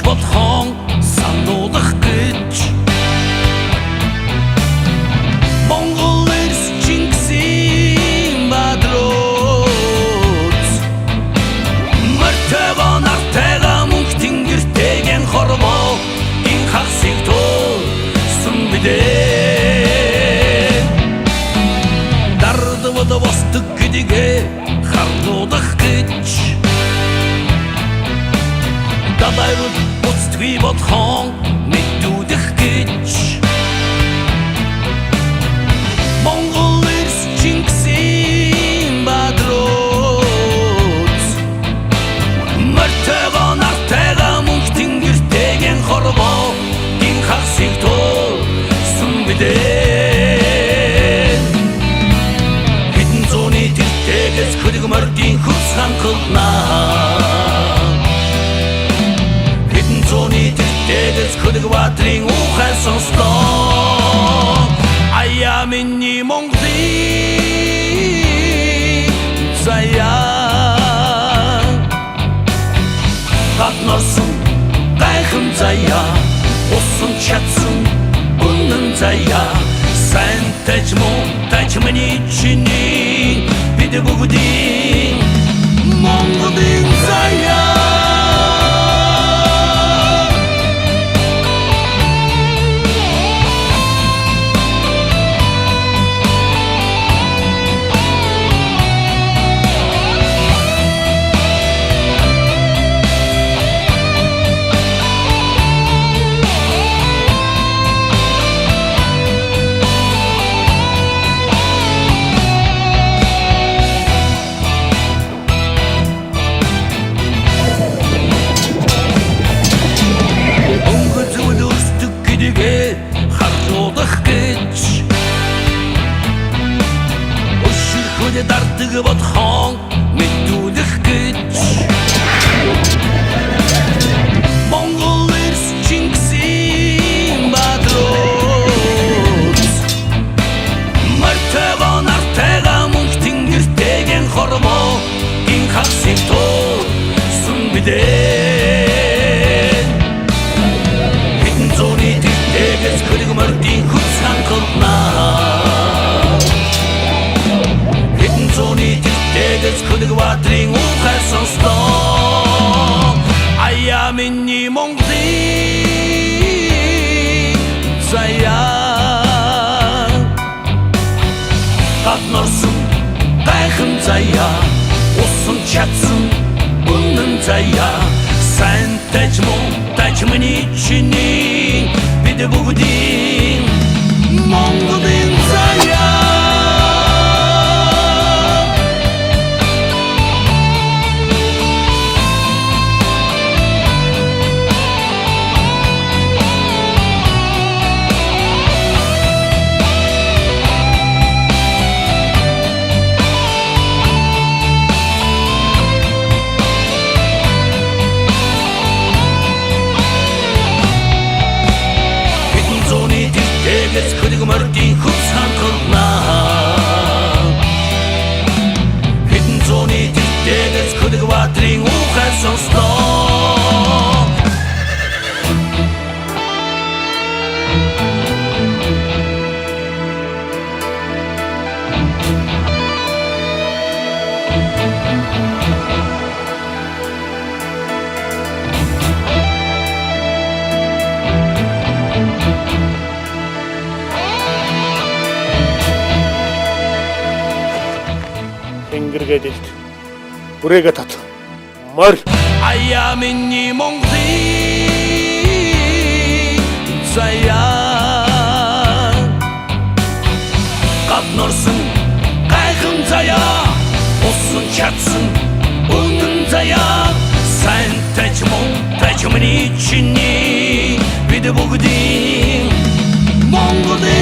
бодхон сануулах гэж Монгол эрс Чингисийн бадрууц мөртөөгөө нартайгаа мөнх тэнгэртэйгэн хорвоо ин хагсыг туусан бидээ дардвад бостог гэдгээ харлуулах гэж Дадайрууд буцтгүй бодхон мэдүүдэх гэж Монгол эрс Чингисийн бадрууц мөртөөгөө нартайгаа мөнх тэнгэртэйгэн хорвоо ин хагсыг туусан бидээ хэдэн зууны тэртэгээс хөлөг мордын хөлс ханхалнаа Дэгээс хөлөг баатрын ухаан сонслоо Аяа миний Монголын заяа Гаднорсон гайхам заяа Усан чадсан үнэн заяа Сайн тач муу тач миний чиний Бид бүгдийн Монголын заяа Дарддаг бодхон мэдүүлэх гэж Монгол эрс Чингисийн бадрууц мөртөөгөө нартайгаа мөнх тэнгэртэйгэн хорвоо ин хагсыг туусан бидээ хэдэн зууны тэртэгээс хөлөг мордын хөлс ханхалнаа Дэгээс хөлөг баатрын ухаан сонслоо Аяа миний Монголын заяа Гаднорсон гайхам заяа Усан чадсан үнэн заяа Сайн тач муу тач миний чиний Бид бүгдийн Монголын заяа Дэгээс хөлөг мордын хөлс ханхалнаа хэдэн зууны тэртэгээс хөлөг баатрын ухаан сонслоо Тэнгэргээд бүрээгээ тат морь Аяа миний Монголын заяа Гаднорсон гайхам заяа Усан чадсан үнэн заяа Сайн тач муу тач миний чиний Бид бүгдийн Монголын